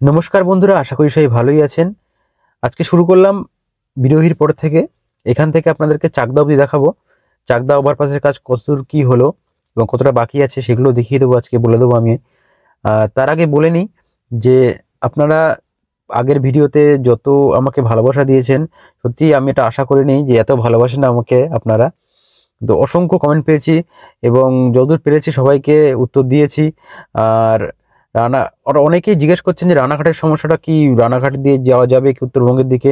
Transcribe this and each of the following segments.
নমস্কার বন্ধুরা, আশা করি সবাই ভালোই আছেন। আজকে শুরু করলাম বিরোহীর পর থেকে। এখান থেকে আপনাদেরকে চাকদা অবধি দেখাবো। চাকদা ওভারপাসের কাজ কতদূর কি হলো এবং কতটা বাকি আছে সেগুলো দেখিয়ে দেবো, আজকে বলে দেবো আমি। তার আগে বলে নিই যে আপনারা আগের ভিডিওতে যত আমাকে ভালোবাসা দিয়েছেন, সত্যি আমি এটা আশা করিনি যে এত ভালোবাসেন আমাকে আপনারা। তো অসংখ্য কমেন্ট পেয়েছি এবং যতদূর পেরেছি সবাইকে উত্তর দিয়েছি। আর রানা ওরা অনেকেই জিজ্ঞেস করছেন যে রানাঘাটের সমস্যাটা কি, রানাঘাট দিয়ে যাওয়া যাবে কি উত্তরবঙ্গের দিকে।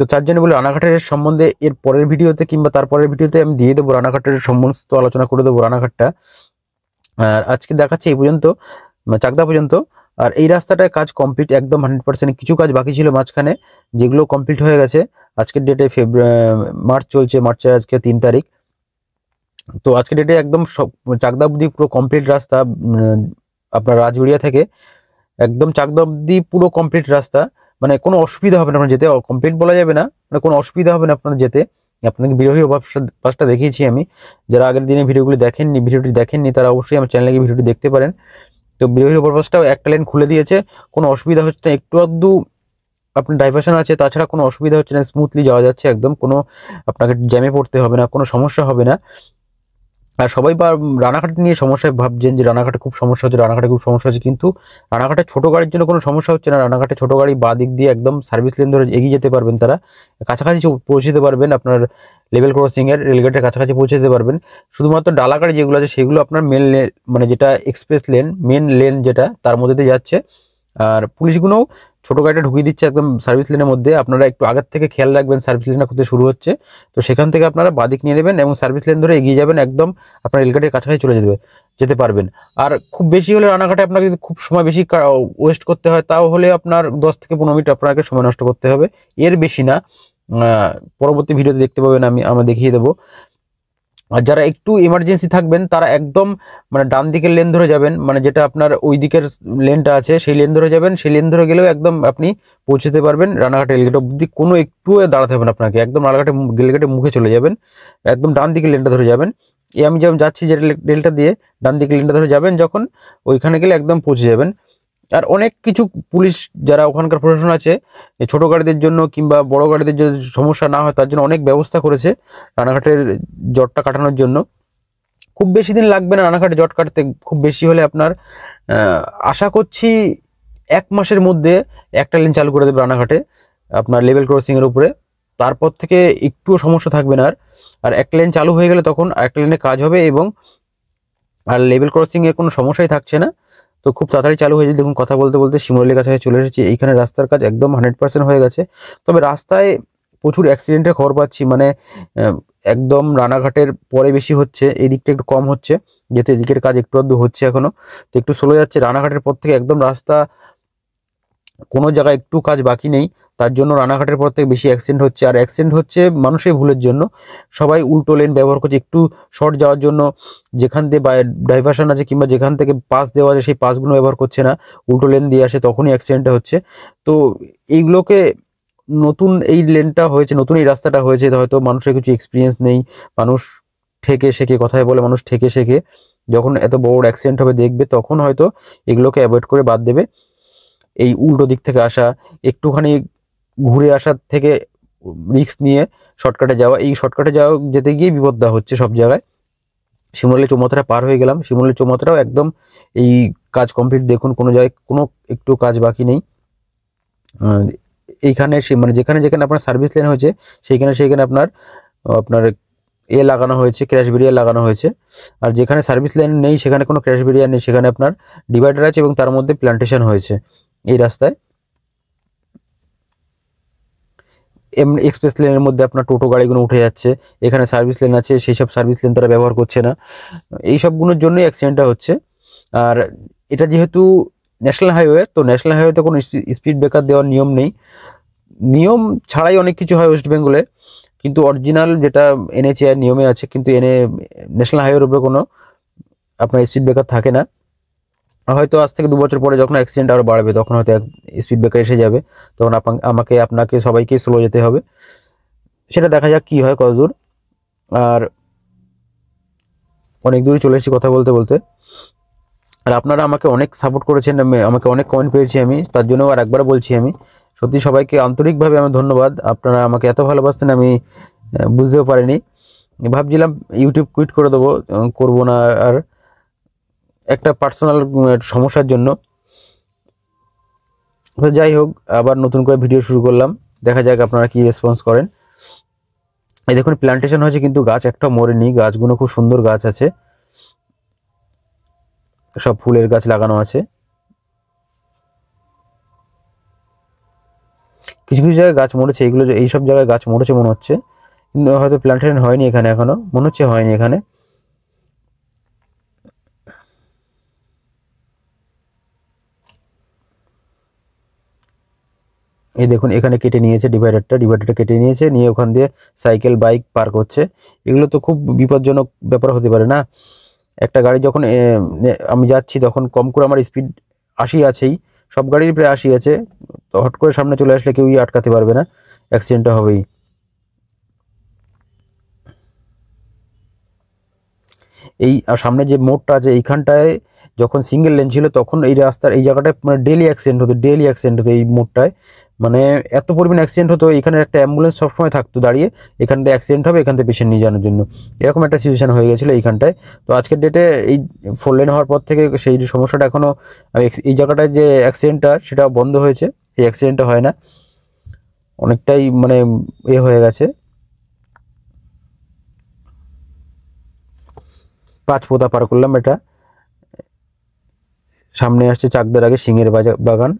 তো তার জন্য বলে রানাঘাটের সম্বন্ধে এর পরের ভিডিওতে কিংবা তারপরের ভিডিওতে আমি দিয়ে দেবো, রানাঘাটের সমস্ত আলোচনা করে দেবো রানাঘাটটা। আর আজকে দেখাচ্ছি এই পর্যন্ত, চাকদা পর্যন্ত। আর এই রাস্তাটায় কাজ কমপ্লিট একদম 100%। কিছু কাজ বাকি ছিল মাঝখানে, যেগুলো কমপ্লিট হয়ে গেছে। আজকের ডেটে মার্চ চলছে, মার্চের আজকে 3 তারিখ। তো আজকের ডেটে একদম সব চাকদা অবধি পুরো কমপ্লিট রাস্তা। আপনার রাজবাড়িয়া থেকে একদম চাকদা অবধি পুরো কমপ্লিট রাস্তা। মানে কোনো অসুবিধা হবে না আপনার যেতে, কমপ্লিট বলা যাবে না, মানে কোনো অসুবিধা হবে না আপনার যেতে। আপনাকে বিরোহী ওভারপাসটা দেখিয়েছি আমি। যারা আগের দিনে ভিডিওটি দেখেননি তারা অবশ্যই আমার চ্যানেলে গিয়ে ভিডিওটি দেখতে পারেন। তো বিরোহী ওভারপাসটাও একটা লেন খুলে দিয়েছে, কোনো অসুবিধা হচ্ছে না। একটু আধটু আপনার ডাইভারশন আছে, তাছাড়া কোনো অসুবিধা হচ্ছে না, স্মুথলি যাওয়া যাচ্ছে একদম। কোনো আপনাকে জ্যামে পড়তে হবে না, কোনো সমস্যা হবে না। আর সবাই রানাঘাট নিয়ে সমস্যায় ভাবছেন যে রানাঘাটে খুব সমস্যা হচ্ছে, রানাঘাটে খুব সমস্যা হচ্ছে, কিন্তু রানাঘাটে ছোট গাড়ির জন্য কোনো সমস্যা হচ্ছে না। রানাঘাটে ছোট গাড়ি বাঁ দিক দিয়ে একদম সার্ভিস লেন ধরে এগিয়ে যেতে পারবেন, তারা কাছাকাছি পৌঁছে যেতে পারবেন। আপনার লেভেল ক্রসিং এর রেলগেটের কাছাকাছি পৌঁছে যেতে পারবেন। শুধুমাত্র ডালা গাড়ি যেগুলো আছে সেগুলো আপনার মেন লেন, মানে যেটা এক্সপ্রেস লেন, মেন লেন যেটা, তার মধ্যে দিয়ে যাচ্ছে। আর পুলিশগুলোও ছোট গাড়িটা ঢুকিয়ে দিচ্ছে একদম সার্ভিস লেনের মধ্যে। আপনারা একটু আগের থেকে খেয়াল রাখবেন, সার্ভিস লেনটা কোথায় শুরু হচ্ছে। তো সেখান থেকে আপনারা বাদিক নিয়ে নেবেন এবং সার্ভিস লেন ধরে এগিয়ে যাবেন, একদম আপনার রেলগেটের কাছাকাছি চলে যেতে পারবেন। আর খুব বেশি হলে রানাঘাটে আপনাকে যদি খুব সময় বেশি ওয়েস্ট করতে হয়, তাও হলে আপনার 10 থেকে 15 মিনিট আপনাকে সময় নষ্ট করতে হবে, এর বেশি না। পরবর্তী ভিডিওতে দেখতে পাবেন, আমি দেখিয়ে দেবো। আর যারা একটু ইমার্জেন্সি থাকবেন তারা একদম মানে ডান দিকের লেন ধরে যাবেন, মানে যেটা আপনার ওই দিকের লেনটা আছে সেই লেন ধরে যাবেন। সেই লেন ধরে গেলেও একদম আপনি পৌঁছতে পারবেন রানাঘাট রেলগেট অব্দি, কোনো একটু দাঁড়াতে হবে না আপনাকে, একদম রানাঘাটে রেলগেটের মুখে চলে যাবেন। একদম ডান দিকের লেনটা ধরে যাবেন। আমি যেমন যাচ্ছি যে রেলটা দিয়ে, ডান দিকের লেনটা ধরে যাবেন, যখন ওইখানে গেলে একদম পৌঁছে যাবেন। আর অনেক কিছু পুলিশ যারা ওখানকার প্রশাসন আছে, এই ছোটো গাড়িদের জন্য কিংবা বড় গাড়িদের জন্য সমস্যা না হয় তার জন্য অনেক ব্যবস্থা করেছে রানাঘাটের জটটা কাটানোর জন্য। খুব বেশি দিন লাগবে না রানাঘাটে জট কাটতে, খুব বেশি হলে আপনার আশা করছি 1 মাসের মধ্যে একটা লেন চালু করে দেবে রানাঘাটে আপনার লেভেল ক্রসিংয়ের উপরে। তারপর থেকে একটুও সমস্যা থাকবে না। আর একটা লেন চালু হয়ে গেলে তখন একটা লেনে কাজ হবে এবং আর লেভেল ক্রসিংয়ের কোনো সমস্যাই থাকছে না। তো খুব তাড়াতাড়ি চালু হয়ে যায়। দেখুন কথা বলতে বলতে শিমুরালির কাছে চলে এসেছি। এইখানে রাস্তার কাজ একদম 100% হয়ে গেছে। তবে রাস্তায় প্রচুর অ্যাক্সিডেন্টের খবর পাচ্ছি, মানে একদম রানাঘাটের পরে বেশি হচ্ছে, এই দিকটা একটু কম হচ্ছে, যেহেতু এদিকের কাজ একটু আধটু হচ্ছে এখনো, তো একটু স্লো যাচ্ছে। রানাঘাটের পর থেকে একদম রাস্তা কোনো জায়গায় একটু কাজ বাকি নেই, তার জন্য রানাঘাটের পর থেকে বেশি অ্যাক্সিডেন্ট হচ্ছে। আর অ্যাক্সিডেন্ট হচ্ছে মানুষের ভুলের জন্য, সবাই উল্টো লেন ব্যবহার করছে একটু শর্ট যাওয়ার জন্য। যেখান দিয়ে ডাইভারশন আছে কিংবা যেখান থেকে পাস দেওয়া আছে সেই পাসগুলো ব্যবহার করছে না, উল্টো লেন দিয়ে আসে, তখনই অ্যাক্সিডেন্টটা হচ্ছে। তো এইগুলোকে, নতুন এই লেনটা হয়েছে, নতুন এই রাস্তাটা হয়েছে, হয়তো মানুষের কিছু এক্সপিরিয়েন্স নেই, মানুষ ঠেকে শেখে, কথায় বলে মানুষ ঠেকে শেখে। যখন এত বড় অ্যাক্সিডেন্ট হবে দেখবে, তখন হয়তো এগুলোকে অ্যাভয়েড করে বাদ দেবে। এই উল্টো দিক থেকে আসা, একটুখানি ঘুরে আসার থেকে রিস্ক নিয়ে শর্টকাটে যাওয়া, এই শর্টকাটে যেতে গিয়ে বিপদটা হচ্ছে সব জায়গায়। শিমুরালি চৌমাথাটা পার হয়ে গেলাম, শিমুরালি চৌমাথাটাও একদম এই কাজ কমপ্লিট। দেখুন কোনো জায়গায় কোনো একটু কাজ বাকি নেই। এইখানে মানে যেখানে যেখানে আপনার সার্ভিস লেন হয়েছে সেইখানে আপনার আপনার লাগানো হয়েছে, ক্র্যাশ ব্যারিয়ার লাগানো হয়েছে। আর যেখানে সার্ভিস লেন নেই সেখানে কোনো ক্র্যাশ ব্যারিয়ার নেই, সেখানে আপনার ডিভাইডার আছে এবং তার মধ্যে প্ল্যান্টেশন হয়েছে এই রাস্তায়। এক্সপ্রেস লেনের মধ্যে আপনার টোটো গাড়িগুলো উঠে যাচ্ছে, এখানে সার্ভিস লেন আছে, সেই সব সার্ভিস লেন তারা ব্যবহার করছে না। এই সবগুলোর জন্যই অ্যাক্সিডেন্টটা হচ্ছে। আর এটা যেহেতু ন্যাশনাল হাইওয়ে, তো ন্যাশনাল হাইওয়েতে কোনো স্পিড ব্রেকার দেওয়ার নিয়ম নেই। নিয়ম ছাড়াই অনেক কিছু হয় ওয়েস্ট বেঙ্গলে, কিন্তু অরিজিনাল যেটা এনএচএআই নিয়মে আছে, কিন্তু ন্যাশনাল হাইওয়ের উপরে কোনো আপনার স্পিড ব্রেকার থাকে না। হয়তো আজ থেকে 2 বছর পরে যখন অ্যাক্সিডেন্ট আরও বাড়বে, তখন হয়তো স্পিড ব্রেকার এসে যাবে, তখন আপনাকে সবাইকে স্লো যেতে হবে। সেটা দেখা যাক কি হয় কতদূর। আর অনেক দূরই চলে এসেছি কথা বলতে বলতে। আর আপনারা আমাকে অনেক সাপোর্ট করেছেন, আমাকে অনেক কমেন্ট পেয়েছি আমি, তার জন্য আর একবার বলছি আমি সত্যি সবাইকে আন্তরিকভাবে আমার ধন্যবাদ। আপনারা আমাকে এত ভালোবাসতেন আমি বুঝতেও পারিনি। ভাবছিলাম ইউটিউব কুইট করে দেবো, করবো না আর, একটা পার্সোনাল সমস্যার জন্য। তো যাই হোক, আবার নতুন করে ভিডিও শুরু করলাম, দেখা যাক আপনারা কি রেসপন্স করেন। এই দেখুন প্ল্যান্টেশন হয়েছে কিন্তু গাছ একটা মরেনি, গাছগুলো খুব সুন্দর গাছ আছে, সব ফুলের গাছ লাগানো আছে। কিছু কিছু জায়গায় গাছ মরেছে, এইগুলো এইসব জায়গায় গাছ মরেছে মনে হচ্ছে, কিন্তু হয়তো প্ল্যান্টেশন হয়নি এখানে, এখনো মনে হচ্ছে হয়নি এখানে। এই দেখুন এখানে কেটে নিয়েছে ডিভাইডারটা কেটে নিয়েছে, নিয়ে ওখান দিয়ে সাইকেল বাইক পার্ক হচ্ছে। এগুলো তো খুব বিপজ্জনক ব্যাপার হতে পারে না? একটা গাড়ি যখন আমি যাচ্ছি তখন কম করে আমার স্পিড 80 আছেই, সব গাড়ির প্রায় 80 আছে, তো হট করে সামনে চলে আসলে কেউই আটকাতে পারবে না, অ্যাক্সিডেন্টটা হবেই। এই সামনে যে মোড়টা আছে এইখানটায় যখন সিঙ্গেল লেন ছিল তখন এই রাস্তার এই জায়গাটায় মানে ডেলি অ্যাক্সিডেন্ট হতো এই মোড়টায়, মানে এত পরিমাণ অ্যাক্সিডেন্ট হতো। এখানে একটা অ্যাম্বুলেন্স সবসময় থাকতো দাঁড়িয়ে, এখানটায় অ্যাক্সিডেন্ট হবে, এখান থেকে পেশেন্ট নিয়ে যাওয়ার জন্য, এরকম একটা সিচুয়েশন হয়ে গেছিলো এইখানটায়। তো আজকের ডেটে এই 4 লেন হওয়ার পর থেকে সেই সমস্যাটা এখনও, এই জায়গাটায় যে অ্যাক্সিডেন্টটা সেটা বন্ধ হয়েছে, এই অ্যাক্সিডেন্টটা হয় না, অনেকটাই মানে হয়ে গেছে। 5 পোতা পার করলাম, এটা সামনে আসছে চাকদার আগে সিংহের বাগান।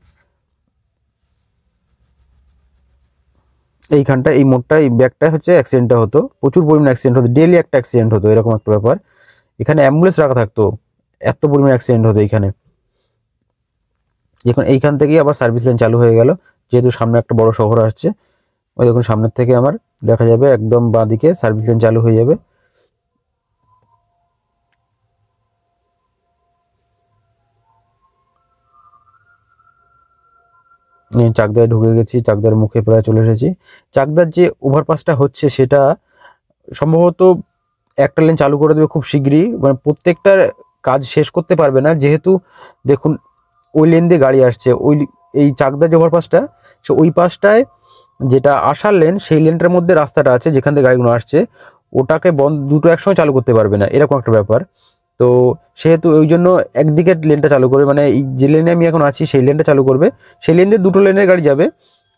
এইখানটা এই মোড়টা এই ব্যাগটা হচ্ছে অ্যাক্সিডেন্টটা হতো, প্রচুর পরিমাণ অ্যাক্সিডেন্ট হতো, ডেলি একটা অ্যাক্সিডেন্ট হতো, এরকম একটা ব্যাপার। এখানে অ্যাম্বুলেন্স রাখা থাকতো, এত পরিমাণ অ্যাক্সিডেন্ট হতো এইখানে। এখন এইখান থেকেই আবার সার্ভিস লাইন চালু হয়ে গেল, যেহেতু সামনে একটা বড় শহর আসছে। ওই দেখুন সামনের থেকে আমার দেখা যাবে একদম বাঁ দিকে সার্ভিস লাইন চালু হয়ে যাবে। চাকদায় ঢুকে গেছি, চাকদার মুখে প্রায় চলে এসেছি। চাকদার যে ওভারপাসটা হচ্ছে সেটা সম্ভবত একটা লেন চালু করে দেবে খুব শীঘ্রই, মানে প্রত্যেকটার কাজ শেষ করতে পারবে না, যেহেতু দেখুন ওই লেন দিয়ে গাড়ি আসছে, এই চাকদার যে ওভারপাসটা সে ওই পাশটায় যেটা আসার লেন সেই লেনটার মধ্যে রাস্তাটা আছে যেখান থেকে গাড়িগুলো আসছে, ওটাকে দুটো একসঙ্গে চালু করতে পারবে না, এরকম একটা ব্যাপার। তো সেহেতু ওই জন্য একদিকে লেনটা চালু করবে, মানে এই যে লেনে আমি এখন আছি সেই লেনটা চালু করবে, সেই লেন দিয়ে দুটো লেনের গাড়ি যাবে,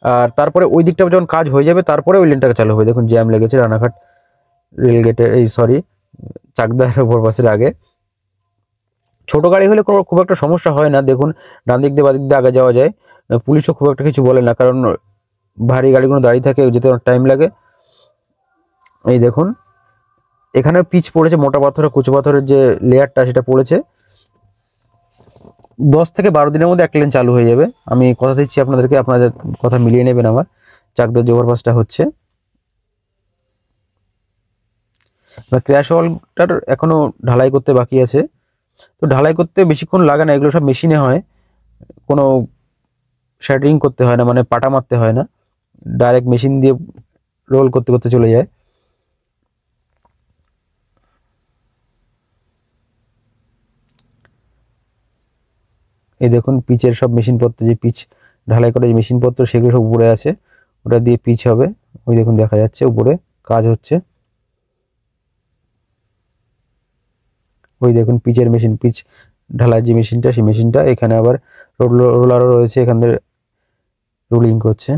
আর তারপরে ওই দিকটা যখন কাজ হয়ে যাবে তারপরে ওই লেনটাকে চালু হবে। দেখুন জ্যাম লেগেছে রানাঘাট রেলগেটের চাকদার ওভারপাসের আগে। ছোট গাড়ি হলে কোনো খুব একটা সমস্যা হয় না, দেখুন ডান দিক দিয়ে বাঁ দিক দিয়ে আগে যাওয়া যায়, পুলিশও খুব একটা কিছু বলে না, কারণ ভারী গাড়িগুলো দাঁড়িয়ে থাকে, যেতে অনেক টাইম লাগে। এই দেখুন এখানে পিচ পড়েছে, মোটা পাথরের কুচো পাথরের যে লেয়ারটা সেটা পড়েছে, 10 থেকে 12 দিনের মধ্যে একটা লেন চালু হয়ে যাবে, আমি কথা দিচ্ছি আপনাদেরকে, আপনাদের কথা মিলিয়ে নেবেন আমার। চাকদার যে ওভারপাসটা হচ্ছে, ক্র্যাশ ওয়ালটার এখনো ঢালাই করতে বাকি আছে, তো ঢালাই করতে বেশিক্ষণ লাগে না, এগুলো সব মেশিনে হয়, কোনো শ্যাটারিং করতে হয় না, মানে পাটা মারতে হয় না, ডাইরেক্ট মেশিন দিয়ে রোল করতে করতে চলে যায়। এই দেখুন পিচের সব মেশিনপত্র, যে পিচ ঢালাই করে যে মেশিনপত্র সেগুলো সব উপরে আছে, ওটা দিয়ে পিচ হবে। ওই দেখুন দেখা যাচ্ছে উপরে কাজ হচ্ছে, ওই দেখুন পিচের মেশিন, পিচ ঢালাই যে মেশিনটা সেই মেশিনটা, এখানে আবার রোলারও রয়েছে, এখানে রোলিং করছে,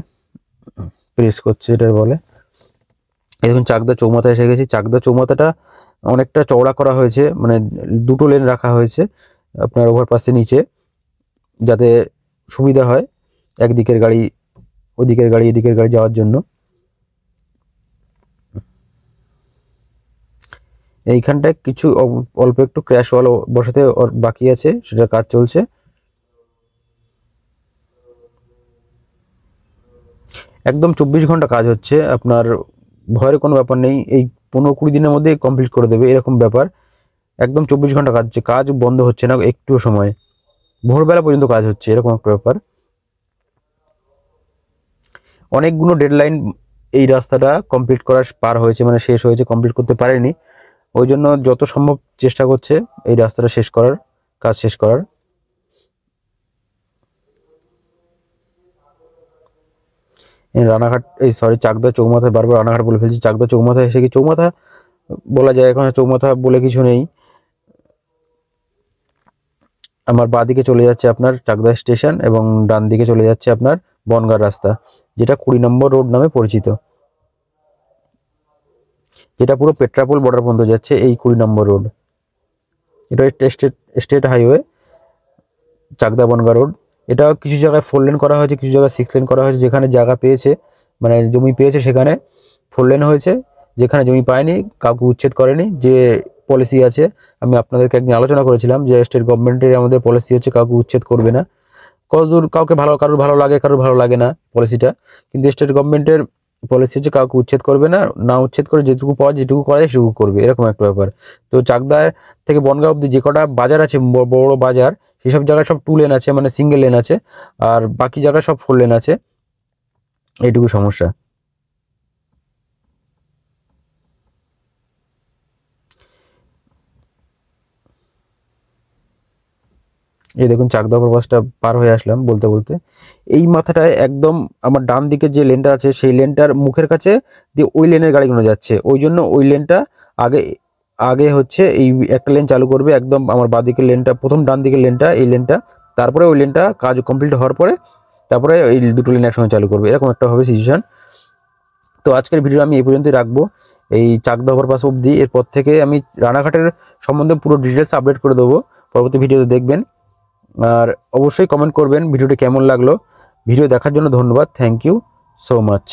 প্রেস করছে এটার বলে। এই দেখুন চাকদা চৌমাথা এসে গেছি, চাকদা চৌমাথাটা অনেকটা চওড়া করা হয়েছে, মানে দুটো লেন রাখা হয়েছে আপনার ওভারপাসের নিচে, যাতে সুবিধা হয় একদিকের গাড়ি ওদিকের গাড়ি এদিকের গাড়ি যাওয়ার জন্য। এইখানটায় কিছু অল্প একটু ক্র্যাশ ওয়াল বসাতে বাকি আছে, সেটার কাজ চলছে। একদম 24 ঘন্টা কাজ হচ্ছে, আপনার ভয়ের কোনো ব্যাপার নেই, এই 15-20 দিনের মধ্যে কমপ্লিট করে দেবে এরকম ব্যাপার। একদম 24 ঘন্টা কাজ হচ্ছে, কাজ বন্ধ হচ্ছে না একটুও সময়, ভোরবেলা পর্যন্ত কাজ হচ্ছে, এরকম একটা ব্যাপার। অনেকগুলো ডেডলাইন এই রাস্তাটা কমপ্লিট করার পার হয়েছে, মানে শেষ হয়েছে, কমপ্লিট করতে পারেনি, ওই জন্য যত সম্ভব চেষ্টা করছে এই রাস্তাটা শেষ করার, কাজ শেষ করার। রানাঘাট চাকদা চৌমাথা, বারবার রানাঘাট বলে ফেলছি, চাকদা চৌমাথা এসে কি চৌমাথা বলা যায়, এখন চৌমাথা বলে কিছু নেই। আমার বাঁদিকে চলে যাচ্ছে আপনার চাকদা স্টেশন এবং ডান দিকে চলে যাচ্ছে আপনার বনগাঁ রাস্তা, যেটা 20 নম্বর রোড নামে পরিচিত, যেটা পুরো পেট্রাপোল বর্ডার পর্যন্ত যাচ্ছে এই 20 নম্বর রোড। এটা state highway Chakdaha Bangaon road. এটা কিছু জায়গায় 4 লেন করা হয়েছে, কিছু জায়গায় 6 লেন করা হয়েছে। যেখানে জায়গা পেয়েছে মানে জমি পেয়েছে সেখানে 4 লেন হয়েছে, যেখানে জমি পায়নি কাউকে উচ্ছেদ করেনি। যে পলিসি আছে, আমি আপনাদেরকে একদিন আলোচনা করেছিলাম যে স্টেট গভর্নমেন্টের আমাদের পলিসি হচ্ছে কাউকে উচ্ছেদ করবে না। কতদূর কাউকে কারোর ভালো লাগে, কারোর ভালো লাগে না পলিসিটা, কিন্তু স্টেট গভর্নমেন্টের পলিসি হচ্ছে কাউকে উচ্ছেদ করবে না, না উচ্ছেদ করে যেটুকু পাওয়া যেটুকু করা যায় সেটুকু করবে, এরকম একটা ব্যাপার। তো চাকদা থেকে বনগাঁ অব্দি যে কটা বাজার আছে, বড় বাজার, সেসব জায়গায় সব 2 লেন আছে, মানে সিঙ্গেল লেন আছে, আর বাকি জায়গায় সব 4 লেন আছে। এইটুকু সমস্যা। এই দেখুন চাকদা ওভারপাসটা পার হয়ে আসলাম বলতে বলতে। এই মাথাটায় একদম আমার ডান দিকে যে লেনটা আছে সেই লেনটার মুখের কাছে দিয়ে ওই লেনের গাড়িগুলো যাচ্ছে, ওই জন্য ওই লেনটা আগে আগে হচ্ছে এই একটা লেন চালু করবে, একদম আমার বাঁদিকের লেনটা, প্রথম ডান দিকের লেনটা, এই লেনটা, তারপরে ওই লেনটা কাজ কমপ্লিট হওয়ার পরে তারপরে এই দুটো লেন একসঙ্গে চালু করবে, এরকম একটা হবে সিচুয়েশন। তো আজকের ভিডিও আমি এই পর্যন্তই রাখবো, এই চাকদা ওভারপাস অবধি। এরপর থেকে আমি রানাঘাটের সম্বন্ধে পুরো ডিটেলস আপডেট করে দেবো পরবর্তী ভিডিওতে, দেখবেন। আর অবশ্যই কমেন্ট করবেন ভিডিওটি কেমন লাগলো। ভিডিও দেখার জন্য ধন্যবাদ, থ্যাংক ইউ সো মাচ।